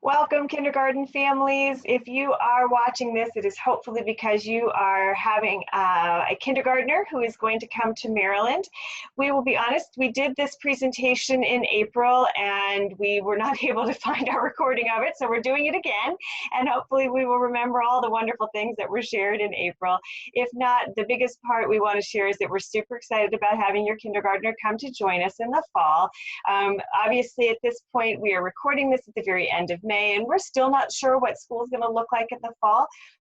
Welcome, kindergarten families. If you are watching this, it is hopefully because you are having a kindergartner who is going to come to Maryland. We will be honest, we did this presentation in April and we were not able to find our recording of it, so we're doing it again, and hopefully we will remember all the wonderful things that were shared in April. If not, the biggest part we want to share is that we're super excited about having your kindergartner come to join us in the fall. Obviously, at this point, we are recording this at the very end of May, and we're still not sure what school is going to look like in the fall.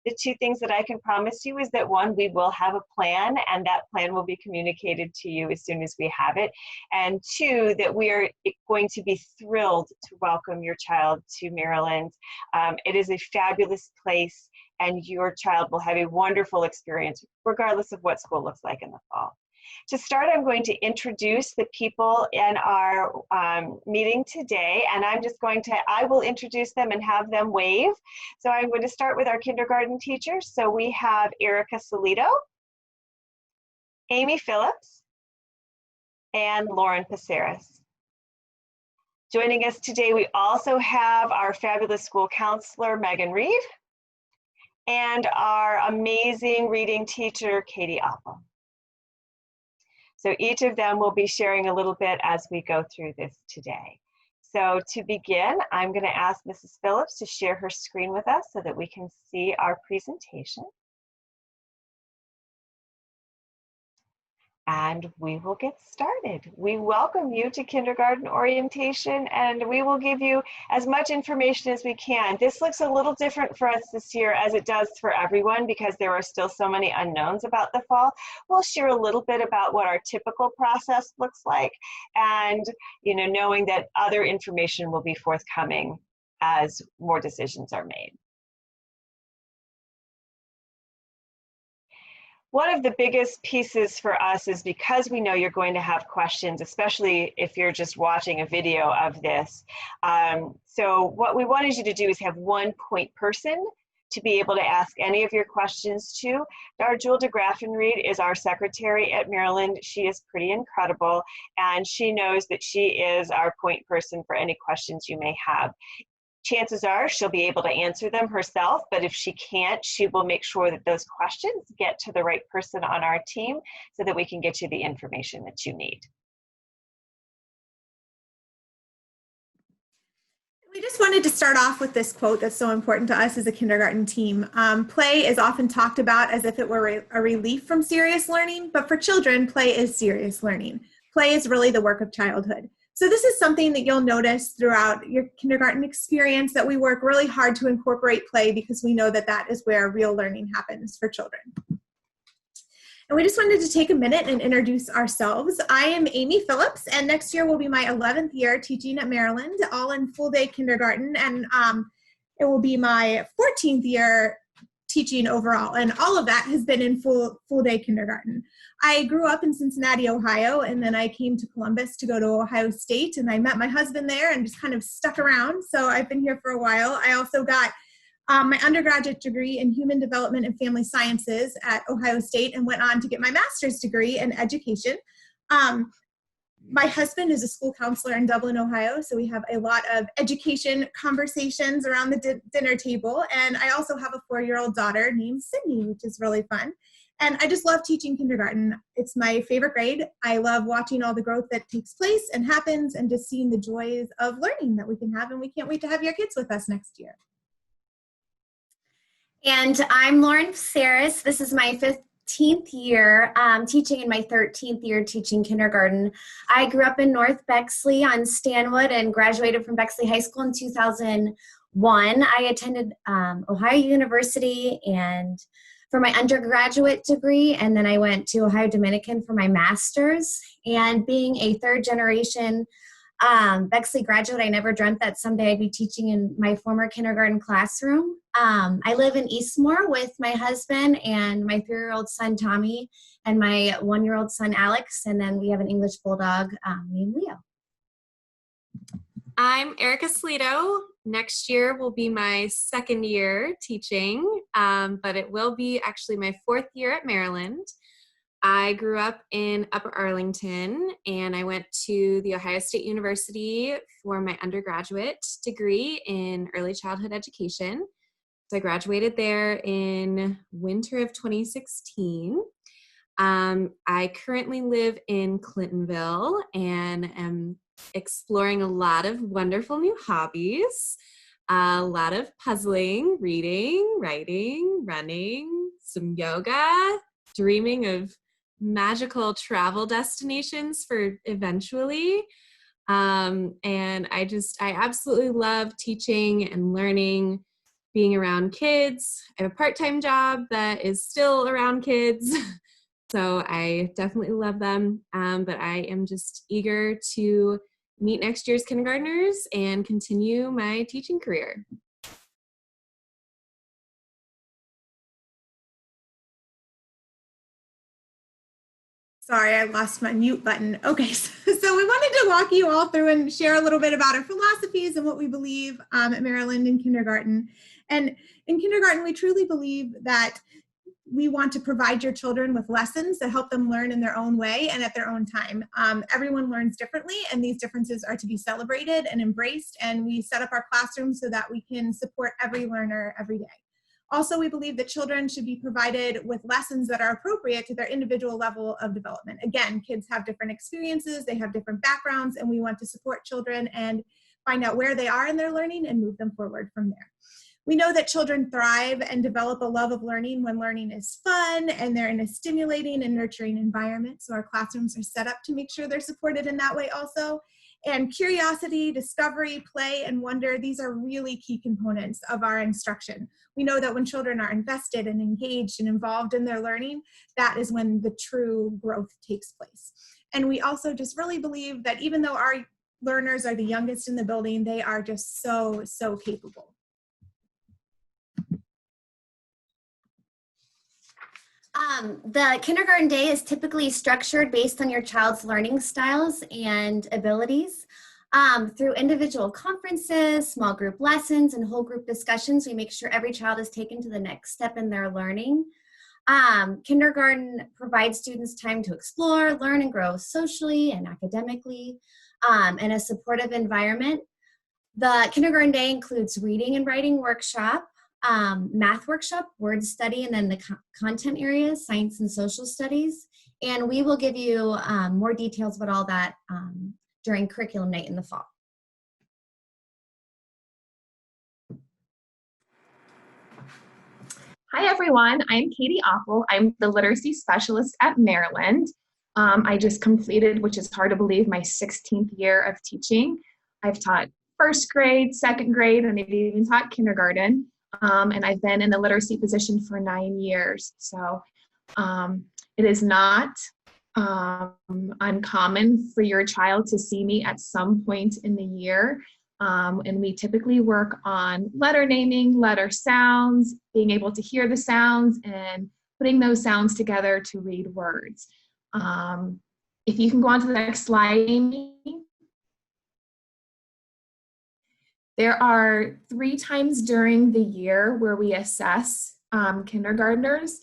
The two things that I can promise you is that one, we will have a plan, and that plan will be communicated to you as soon as we have it. And two, that we are going to be thrilled to welcome your child to Maryland. It is a fabulous place, and your child will have a wonderful experience, regardless of what school looks like in the fall. To start, I'm going to introduce the people in our meeting today, and I will introduce them and have them wave. So I'm going to start with our kindergarten teachers. So we have Erica Solito, Amy Phillips, and Lauren Paceris. Joining us today, we also have our fabulous school counselor, Megan Reeve, and our amazing reading teacher, Katie Apple. So each of them will be sharing a little bit as we go through this today. So to begin, I'm going to ask Mrs. Phillips to share her screen with us so that we can see our presentation. And we will get started. We welcome you to kindergarten orientation, and we will give you as much information as we can. This looks a little different for us this year, as it does for everyone, because there are still so many unknowns about the fall. We'll share a little bit about what our typical process looks like, and knowing that other information will be forthcoming as more decisions are made. One of the biggest pieces for us is because we know you're going to have questions, especially if you're just watching a video of this. So what we wanted you to do is have one point person to be able to ask any of your questions to. Jewel DeGraffenried is our secretary at Maryland. She is pretty incredible, and she knows that she is our point person for any questions you may have. Chances are she'll be able to answer them herself, but if she can't, she will make sure that those questions get to the right person on our team so that we can get you the information that you need. We just wanted to start off with this quote that's so important to us as a kindergarten team. Play is often talked about as if it were a relief from serious learning, but for children, play is serious learning. Play is really the work of childhood. So this is something that you'll notice throughout your kindergarten experience, that we work really hard to incorporate play because we know that that is where real learning happens for children. And we just wanted to take a minute and introduce ourselves. I am Amy Phillips, and next year will be my 11th year teaching at Maryland, all in full-day kindergarten, and it will be my 14th year teaching overall, and all of that has been in full-day kindergarten. I grew up in Cincinnati, Ohio, and then I came to Columbus to go to Ohio State, and I met my husband there and just kind of stuck around, so I've been here for a while. I also got my undergraduate degree in Human Development and Family Sciences at Ohio State and went on to get my master's degree in education. My husband is a school counselor in Dublin, Ohio, so we have a lot of education conversations around the dinner table. And I also have a 4-year-old daughter named Sydney, which is really fun. And I just love teaching kindergarten. It's my favorite grade. I love watching all the growth that takes place and happens, and just seeing the joys of learning that we can have. And we can't wait to have your kids with us next year. And I'm Lauren Paceris. This is my 15th year teaching, in my 13th year teaching kindergarten. I grew up in North Bexley on Stanwood and graduated from Bexley High School in 2001. I attended Ohio University and for my undergraduate degree, and then I went to Ohio Dominican for my master's. And being a third generation Bexley graduate, I never dreamt that someday I'd be teaching in my former kindergarten classroom. I live in Eastmore with my husband and my 3-year-old son, Tommy, and my 1-year-old son, Alex, and then we have an English bulldog named Leo. I'm Erica Solito. Next year will be my 2nd year teaching, but it will be actually my 4th year at Maryland. I grew up in Upper Arlington, and I went to The Ohio State University for my undergraduate degree in early childhood education. So I graduated there in winter of 2016. I currently live in Clintonville and am exploring a lot of wonderful new hobbies, a lot of puzzling, reading, writing, running, some yoga, dreaming of magical travel destinations for eventually. And I absolutely love teaching and learning, being around kids. I have a part-time job that is still around kids. So I definitely love them, but I am just eager to meet next year's kindergartners and continue my teaching career. Sorry, I lost my mute button. Okay, so we wanted to walk you all through and share a little bit about our philosophies and what we believe at Maryland in kindergarten. And in kindergarten, we truly believe that we want to provide your children with lessons that help them learn in their own way and at their own time. Everyone learns differently, and these differences are to be celebrated and embraced, and we set up our classrooms so that we can support every learner every day. Also, we believe that children should be provided with lessons that are appropriate to their individual level of development. Again, kids have different experiences, they have different backgrounds, and we want to support children and find out where they are in their learning and move them forward from there. We know that children thrive and develop a love of learning when learning is fun and they're in a stimulating and nurturing environment. So our classrooms are set up to make sure they're supported in that way also. And curiosity, discovery, play, and wonder, these are really key components of our instruction. We know that when children are invested and engaged and involved in their learning, that is when the true growth takes place. And we also just really believe that even though our learners are the youngest in the building, they are just so, so capable. The kindergarten day is typically structured based on your child's learning styles and abilities. Through individual conferences, small group lessons, and whole group discussions, we make sure every child is taken to the next step in their learning. Kindergarten provides students time to explore, learn, and grow socially and academically in a supportive environment. The kindergarten day includes reading and writing workshop, math workshop, word study, and then the content areas, science and social studies. And we will give you more details about all that during curriculum night in the fall. Hi everyone, I'm Katie Apple. I'm the literacy specialist at Maryland. I just completed, which is hard to believe, my 16th year of teaching. I've taught first grade, second grade, and maybe even taught kindergarten. And I've been in the literacy position for 9 years. So it is not uncommon for your child to see me at some point in the year. And we typically work on letter naming, letter sounds, being able to hear the sounds, and putting those sounds together to read words. If you can go on to the next slide, Amy. There are 3 times during the year where we assess kindergartners.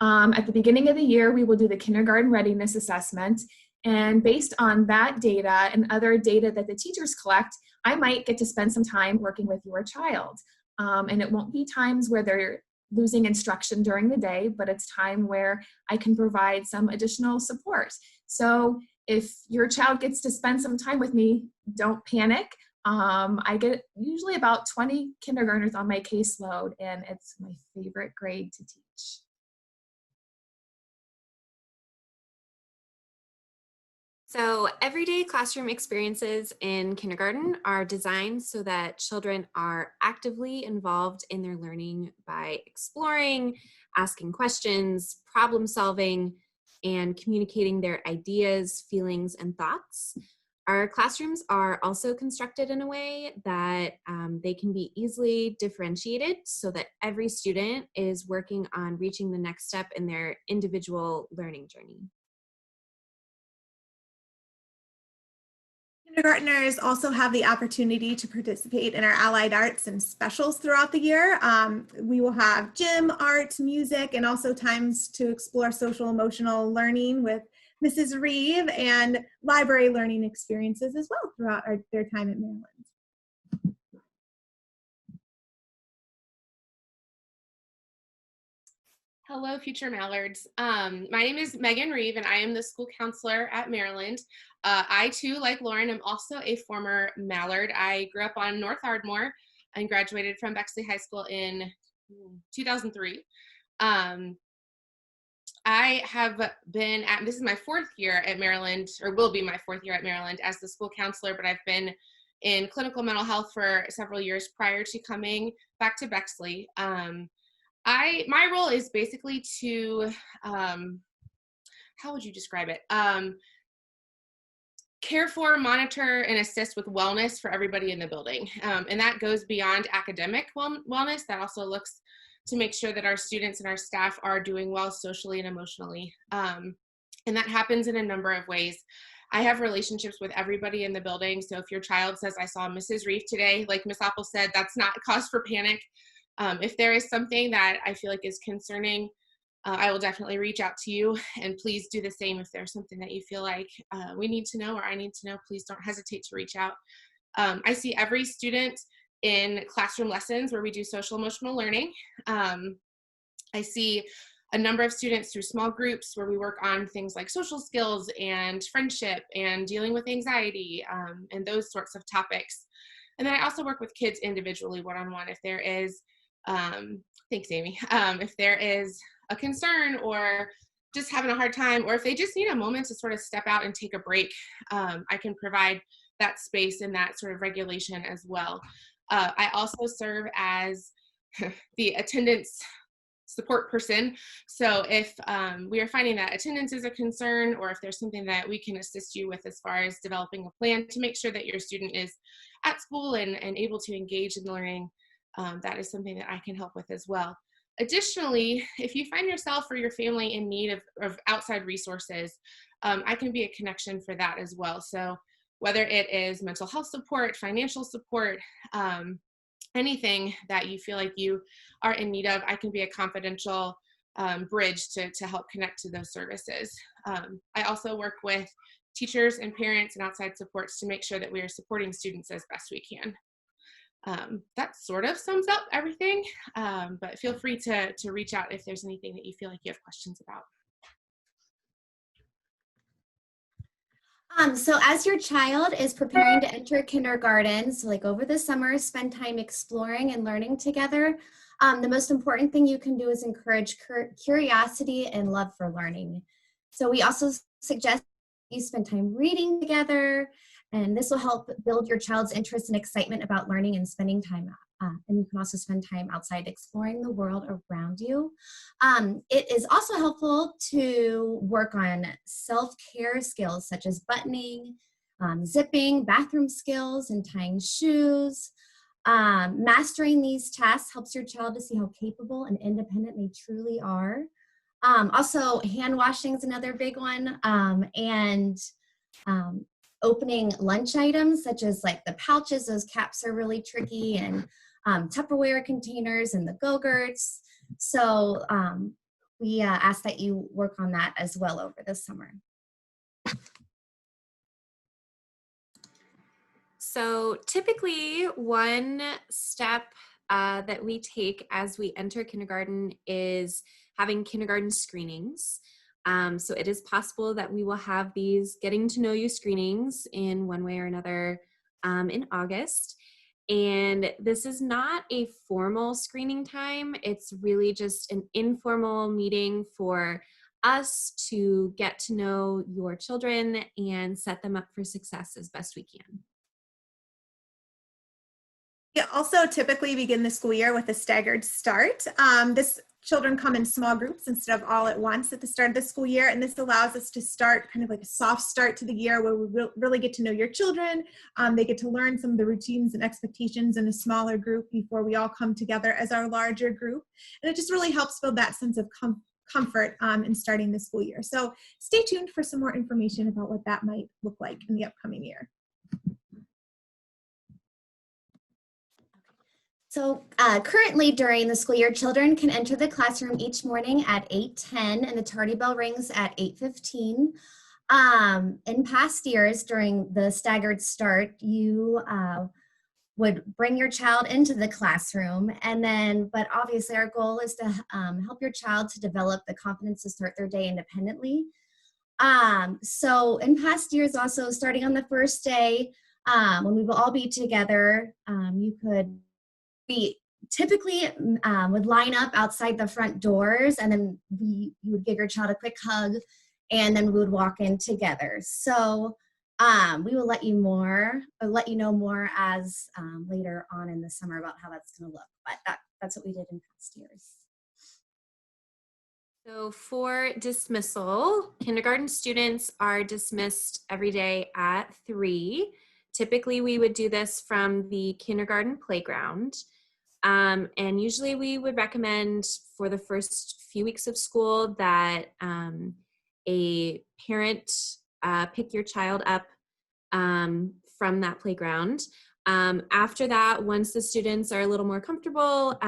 At the beginning of the year, we will do the kindergarten readiness assessment. And based on that data and other data that the teachers collect, I might get to spend some time working with your child. And it won't be times where they're losing instruction during the day, but it's time where I can provide some additional support. So if your child gets to spend some time with me, don't panic. I get usually about 20 kindergartners on my caseload, and it's my favorite grade to teach. So everyday classroom experiences in kindergarten are designed so that children are actively involved in their learning by exploring, asking questions, problem solving, and communicating their ideas, feelings, and thoughts. Our classrooms are also constructed in a way that they can be easily differentiated so that every student is working on reaching the next step in their individual learning journey. Kindergartners also have the opportunity to participate in our allied arts and specials throughout the year. We will have gym, art, music, and also times to explore social emotional learning with Mrs. Reeve and library learning experiences as well throughout their time at Maryland. Hello, future Mallards. My name is Megan Reeve, and I am the school counselor at Maryland. I too, like Lauren, am also a former Mallard. I grew up on North Ardmore and graduated from Bexley High School in 2003. I have been at, this is my 4th year at Maryland, or will be my 4th year at Maryland as the school counselor, but I've been in clinical mental health for several years prior to coming back to Bexley. My role is basically to, how would you describe it? Care for, monitor, and assist with wellness for everybody in the building. And that goes beyond academic wellness. That also looks to make sure that our students and our staff are doing well socially and emotionally. And that happens in a number of ways. I have relationships with everybody in the building. So if your child says, I saw Mrs. Reeve today, like Miss Apple said, that's not cause for panic. If there is something that I feel like is concerning, I will definitely reach out to you, and please do the same if there's something that you feel like we need to know or I need to know. Please don't hesitate to reach out. I see every student in classroom lessons where we do social emotional learning. I see a number of students through small groups where we work on things like social skills and friendship and dealing with anxiety and those sorts of topics. And then I also work with kids individually one-on-one if there is thanks, Amy. If there is a concern or just having a hard time, or if they just need a moment to sort of step out and take a break, I can provide that space and that sort of regulation as well. I also serve as the attendance support person. So if we are finding that attendance is a concern, or if there's something that we can assist you with as far as developing a plan to make sure that your student is at school and able to engage in learning, that is something that I can help with as well. Additionally, if you find yourself or your family in need of outside resources, I can be a connection for that as well. So whether it is mental health support, financial support, anything that you feel like you are in need of, I can be a confidential bridge to help connect to those services. I also work with teachers and parents and outside supports to make sure that we are supporting students as best we can. That sort of sums up everything, but feel free to reach out if there's anything that you feel like you have questions about. So as your child is preparing to enter kindergarten, so like over the summer, spend time exploring and learning together. The most important thing you can do is encourage curiosity and love for learning. So we also suggest you spend time reading together, and this will help build your child's interest and excitement about learning and spending time. And you can also spend time outside exploring the world around you. It is also helpful to work on self-care skills such as buttoning, zipping, bathroom skills, and tying shoes. Mastering these tasks helps your child to see how capable and independent they truly are. Also, hand washing is another big one, and opening lunch items such as like the pouches, those caps are really tricky, and Tupperware containers and the Go-Gurts. So we ask that you work on that as well over the summer. So typically one step that we take as we enter kindergarten is having kindergarten screenings. So it is possible that we will have these getting to know you screenings in one way or another in August. And this is not a formal screening time. It's really just an informal meeting for us to get to know your children and set them up for success as best we can. We also typically begin the school year with a staggered start. Children come in small groups instead of all at once at the start of the school year, and this allows us to start kind of like a soft start to the year where we really get to know your children. They get to learn some of the routines and expectations in a smaller group before we all come together as our larger group, and it just really helps build that sense of comfort in starting the school year. So stay tuned for some more information about what that might look like in the upcoming year. So currently during the school year, children can enter the classroom each morning at 8:10 and the tardy bell rings at 8:15. In past years during the staggered start, you would bring your child into the classroom and then, but obviously our goal is to help your child to develop the confidence to start their day independently. So in past years also, starting on the first day, when we will all be together, you could we typically would line up outside the front doors, and then you would give your child a quick hug, and then we would walk in together. So we will let you know more as later on in the summer about how that's going to look. But that's what we did in past years. So for dismissal, kindergarten students are dismissed every day at 3. Typically, we would do this from the kindergarten playground. And usually we would recommend for the first few weeks of school that a parent pick your child up from that playground. After that, once the students are a little more comfortable,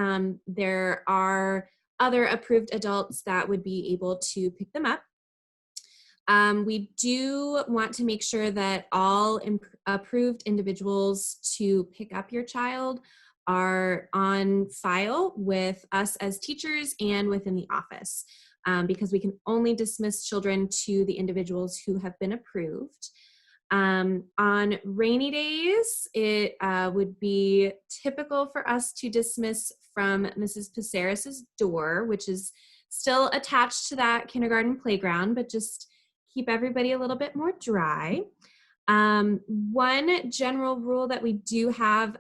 there are other approved adults that would be able to pick them up. We do want to make sure that all approved individuals to pick up your child are on file with us as teachers and within the office, because we can only dismiss children to the individuals who have been approved. On rainy days, it would be typical for us to dismiss from Mrs. Paceris's door, which is still attached to that kindergarten playground, but just keep everybody a little bit more dry. One general rule that we do have,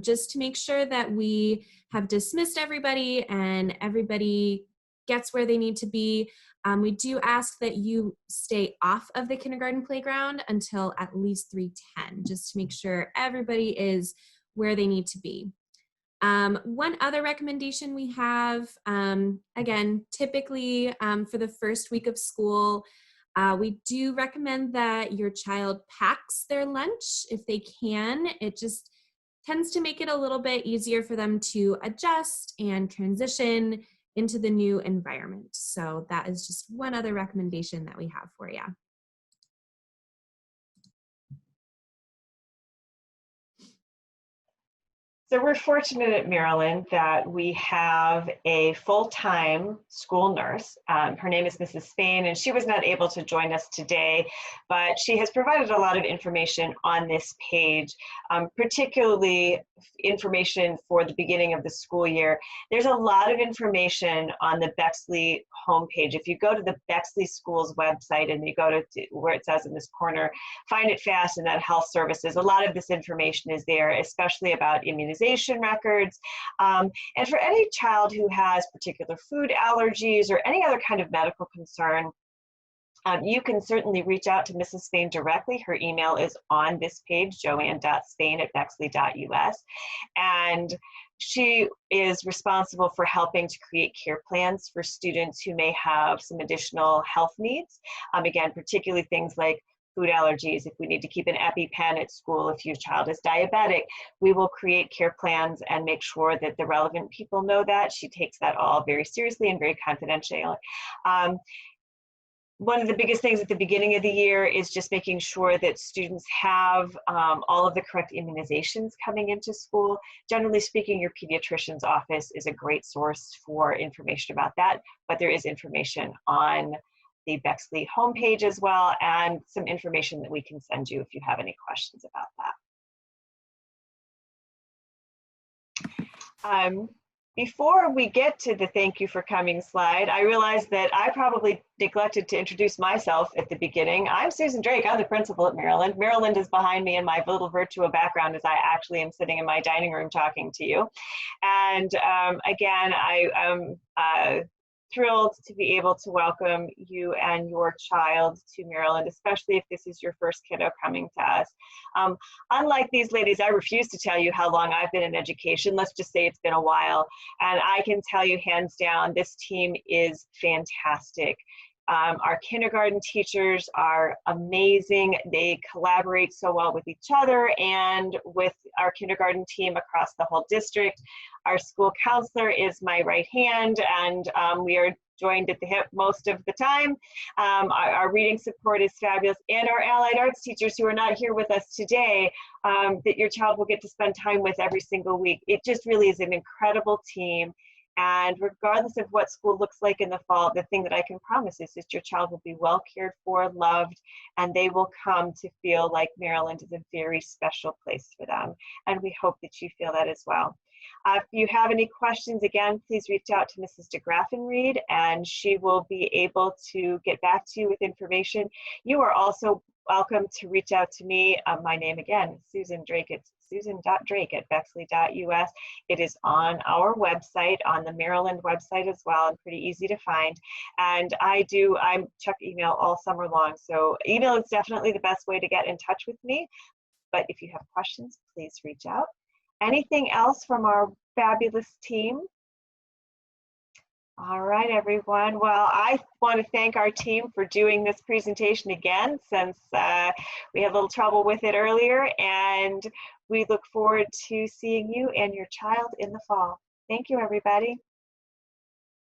just to make sure that we have dismissed everybody and everybody gets where they need to be, we do ask that you stay off of the kindergarten playground until at least 3:10, just to make sure everybody is where they need to be. One other recommendation we have, again, typically for the first week of school, we do recommend that your child packs their lunch if they can. It just tends to make it a little bit easier for them to adjust and transition into the new environment. So that is just one other recommendation that we have for you. So we're fortunate at Maryland that we have a full-time school nurse. Her name is Mrs. Spain, and she was not able to join us today, but she has provided a lot of information on this page, particularly information for the beginning of the school year. There's a lot of information on the Bexley homepage. If you go to the Bexley Schools website and you go to where it says in this corner, find it fast and then health services, a lot of this information is there, especially about immunization records. And for any child who has particular food allergies or any other kind of medical concern, you can certainly reach out to Mrs. Spain directly. Her email is on this page, joanne.spain@bexley.us. And she is responsible for helping to create care plans for students who may have some additional health needs. Again, particularly things like food allergies. If we need to keep an EpiPen at school, if your child is diabetic, we will create care plans and make sure that the relevant people know that. She takes that all very seriously and very confidentially. One of the biggest things at the beginning of the year is just making sure that students have all of the correct immunizations coming into school. Generally speaking, your pediatrician's office is a great source for information about that, but there is information on the Bexley homepage as well, and some information that we can send you if you have any questions about that. Before we get to the thank you for coming slide, I realized that I probably neglected to introduce myself at the beginning. I'm Susan Drake. I'm the principal at Maryland. Maryland is behind me in my little virtual background as I actually am sitting in my dining room talking to you. And again, I am thrilled to be able to welcome you and your child to Maryland, especially if this is your first kiddo coming to us. Unlike these ladies, I refuse to tell you how long I've been in education. Let's just say it's been a while. And I can tell you hands down, this team is fantastic. Our kindergarten teachers are amazing. They collaborate so well with each other and with our kindergarten team across the whole district. Our school counselor is my right hand, and we are joined at the hip most of the time. Our reading support is fabulous, and our allied arts teachers who are not here with us today, that your child will get to spend time with every single week. It just really is an incredible team. And regardless of what school looks like in the fall, the thing that I can promise is that your child will be well cared for, loved, and they will come to feel like Maryland is a very special place for them. And we hope that you feel that as well. If you have any questions, again, please reach out to Mrs. DeGraffenried, and she will be able to get back to you with information. You are also welcome to reach out to me. My name again, Susan Drake. It's susan.drake@bexley.us. It is on our website, on the Maryland website as well, and pretty easy to find. And I check email all summer long, so email is definitely the best way to get in touch with me. But if you have questions, please reach out. Anything else from our fabulous team? All right, everyone. Well, I want to thank our team for doing this presentation again, since we had a little trouble with it earlier, and we look forward to seeing you and your child in the fall. Thank you, everybody.